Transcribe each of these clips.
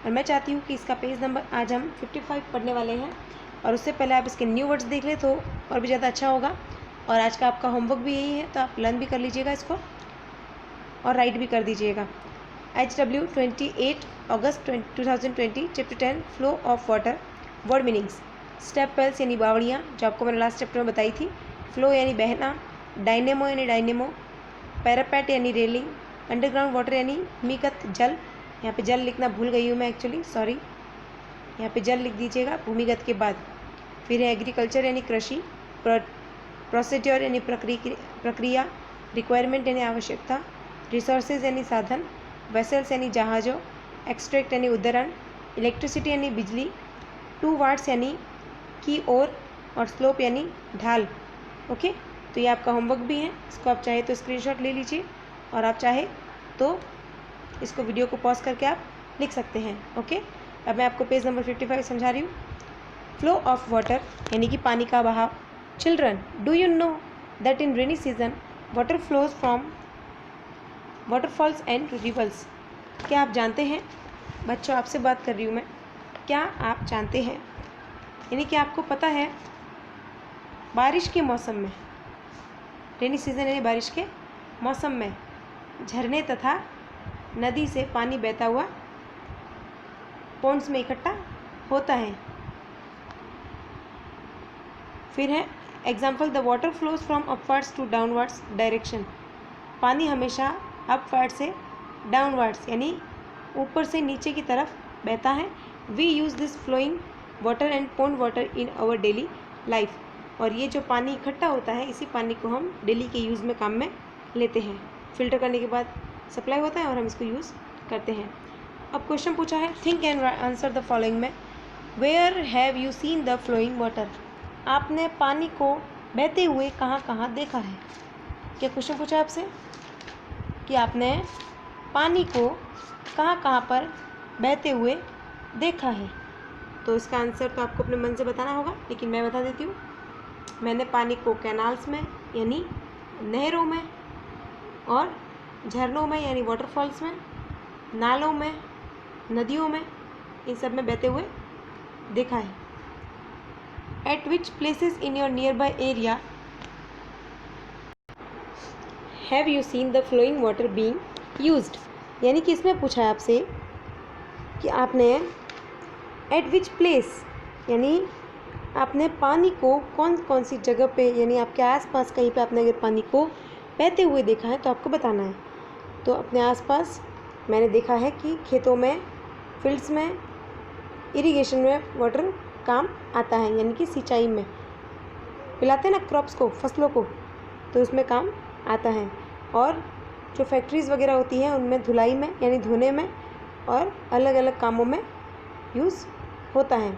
और मैं चाहती हूँ कि इसका पेज नंबर आज हम 55 पढ़ने वाले हैं, और उससे पहले आप इसके न्यू वर्ड्स देख लें तो और भी ज़्यादा अच्छा होगा। और आज का आपका होमवर्क भी यही है, तो आप लर्न भी कर लीजिएगा इसको और राइट भी कर दीजिएगा। HW 28 अगस्त 2020 chapter 10 flow of water word meanings. Step wells यानी बावड़ियाँ, जो आपको मैंने लास्ट चैप्टर में बताई थी। फ्लो यानी बहना, डायनेमो यानी डायनेमो, पैरापेट यानी रेलिंग, अंडरग्राउंड वाटर यानी भूमिगत जल। यहाँ पे जल लिखना भूल गई हूँ मैं एक्चुअली, सॉरी, यहाँ पे जल लिख दीजिएगा भूमिगत के बाद। फिर है एग्रीकल्चर यानी कृषि, प्रोसीड्योर यानी प्रक्रिया, रिक्वायरमेंट यानी आवश्यकता, रिसोर्सेज यानी साधन, वेसल्स यानी जहाज़ों, एक्सट्रैक्ट यानी उद्धरण, इलेक्ट्रिसिटी यानी बिजली, टू वार्ड्स यानी की ओर, और स्लोप यानी ढाल। ओके, तो ये आपका होमवर्क भी है, इसको आप चाहे तो स्क्रीनशॉट ले लीजिए और आप चाहे तो इसको वीडियो को पॉज करके आप लिख सकते हैं। ओके, अब मैं आपको पेज नंबर 55 समझा रही हूँ। फ्लो ऑफ वाटर यानी कि पानी का बहाव। Children, do you know that in rainy season water flows from waterfalls and reverse. क्या आप जानते हैं, बच्चों आपसे बात कर रही हूँ मैं, क्या आप जानते हैं यानी कि आपको पता है बारिश के मौसम में, रेनी सीजन यानी बारिश के मौसम में झरने तथा नदी से पानी बहता हुआ पॉन्ड्स में इकट्ठा होता है। फिर है example, the water flows from upwards to downwards direction. पानी हमेशा अपवर्ड से डाउनवर्ड्स यानी ऊपर से नीचे की तरफ बहता है। We use this flowing water and pond water in our daily life. और ये जो पानी इकट्ठा होता है, इसी पानी को हम डेली के यूज़ में काम में लेते हैं। फिल्टर करने के बाद सप्लाई होता है और हम इसको यूज़ करते हैं। अब क्वेश्चन पूछा है, think and answer the following में। Where have you seen the flowing water. आपने पानी को बहते हुए कहाँ कहाँ देखा है। क्या क्वेश्चन पूछा है आपसे कि आपने पानी को कहाँ कहाँ पर बहते हुए देखा है। तो इसका आंसर तो आपको अपने मन से बताना होगा, लेकिन मैं बता देती हूँ। मैंने पानी को कैनाल्स में यानी नहरों में, और झरनों में यानी वाटरफॉल्स में, नालों में, नदियों में, इन सब में बहते हुए देखा है। Eight which places in your near by area have you seen the flowing water being used. यानी कि इसमें पूछा है आपसे कि आपने एट विच प्लेस यानी आपने पानी को कौन कौन सी जगह पे यानी आपके आसपास कहीं पे आपने अगर पानी को बहते हुए देखा है तो आपको बताना है। तो अपने आसपास मैंने देखा है कि खेतों में, फील्ड्स में, इरिगेशन में वाटर काम आता है, यानी कि सिंचाई में पिलाते हैं ना क्रॉप्स को, फसलों को, तो उसमें काम आता है। और जो फैक्ट्रीज़ वगैरह होती हैं उनमें धुलाई में यानी धोने में और अलग अलग कामों में यूज़ होता है।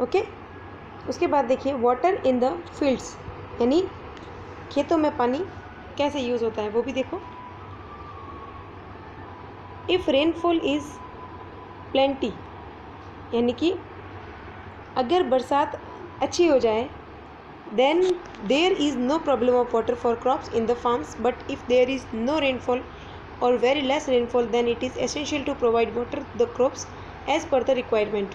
ओके, उसके बाद देखिए वाटर इन द फील्ड्स यानी खेतों में पानी कैसे यूज़ होता है वो भी देखो। इफ़ रेनफॉल इज़ प्लेंटी यानी कि अगर बरसात अच्छी हो जाए, then there is no problem of water for crops in the farms, but if there is no rainfall और very less rainfall then it is essential to provide water the crops as per the requirement.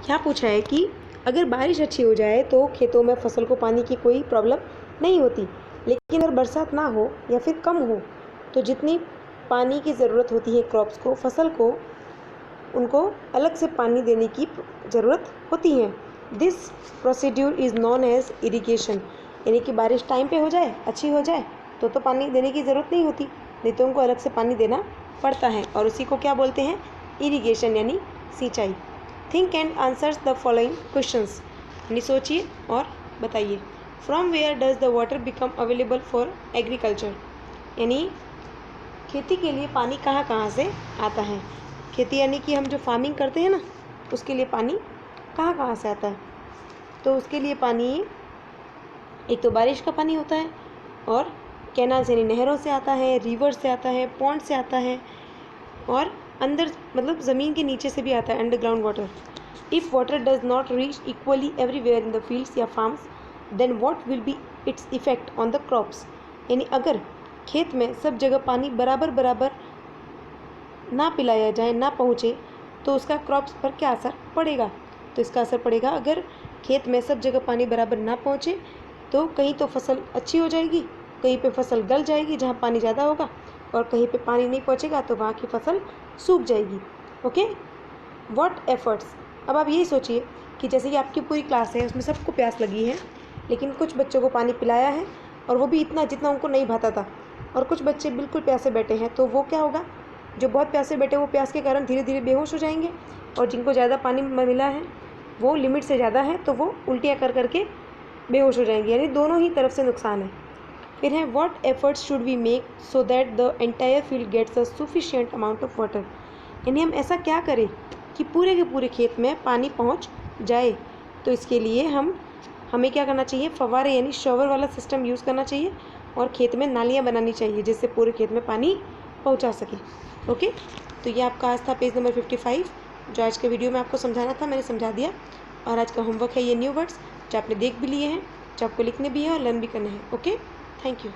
यहाँ पूछा है कि अगर बारिश अच्छी हो जाए तो खेतों में फसल को पानी की कोई प्रॉब्लम नहीं होती, लेकिन अगर बरसात ना हो या फिर कम हो तो जितनी पानी की ज़रूरत होती है क्रॉप्स को, फसल को, उनको अलग से पानी देने की ज़रूरत होती है। This procedure is known as irrigation. यानी कि बारिश टाइम पे हो जाए, अच्छी हो जाए तो पानी देने की ज़रूरत नहीं होती, नहीं तो उनको अलग से पानी देना पड़ता है, और उसी को क्या बोलते हैं, इरिगेशन यानी सिंचाई। Think and answers the following questions यानी सोचिए और बताइए। From where does the water become available for agriculture. यानी खेती के लिए पानी कहाँ कहाँ से आता है। खेती यानी कि हम जो फार्मिंग करते हैं ना, उसके लिए पानी कहाँ कहाँ से आता है। तो उसके लिए पानी एक तो बारिश का पानी होता है, और कैनाल से यानी नहरों से आता है, रिवर से आता है, पॉन्ड से आता है, और अंदर मतलब ज़मीन के नीचे से भी आता है, underground water. If water does not reach equally everywhere in the fields या farms, then what will be its effect on the crops. यानी अगर खेत में सब जगह पानी बराबर बराबर ना पिलाया जाए, ना पहुँचे, तो उसका क्रॉप्स पर क्या असर पड़ेगा? तो इसका असर पड़ेगा, अगर खेत में सब जगह पानी बराबर ना पहुँचे तो कहीं तो फसल अच्छी हो जाएगी, कहीं पे फसल गल जाएगी जहाँ पानी ज़्यादा होगा, और कहीं पे पानी नहीं पहुँचेगा तो वहाँ की फसल सूख जाएगी। Okay, what efforts. अब आप यही सोचिए कि जैसे कि आपकी पूरी क्लास है, उसमें सबको प्यास लगी है, लेकिन कुछ बच्चों को पानी पिलाया है और वो भी इतना जितना उनको नहीं भाता था, और कुछ बच्चे बिल्कुल प्यासे बैठे हैं, तो वो क्या होगा? जो बहुत प्यासे बैठे वो प्यास के कारण धीरे धीरे बेहोश हो जाएंगे, और जिनको ज़्यादा पानी मिला है, वो लिमिट से ज़्यादा है, तो वो उल्टियाँ कर करके बेहोश हो जाएंगे। यानी दोनों ही तरफ से नुकसान है। फिर है what efforts should we make so that the entire field gets a sufficient amount of water. यानी हम ऐसा क्या करें कि पूरे के पूरे खेत में पानी पहुंच जाए। तो इसके लिए हमें क्या करना चाहिए? फव्वारे यानी शॉवर वाला सिस्टम यूज़ करना चाहिए, और खेत में नालियाँ बनानी चाहिए जिससे पूरे खेत में पानी पहुंचा सके। ओके, तो ये आपका आज था पेज नंबर 55, जो आज के वीडियो में आपको समझाना था मैंने समझा दिया। और आज का होमवर्क है ये न्यू वर्ड्स, जो आपने देख भी लिए हैं, जो आपको लिखने भी है और लर्न भी करने हैं। Okay, thank you.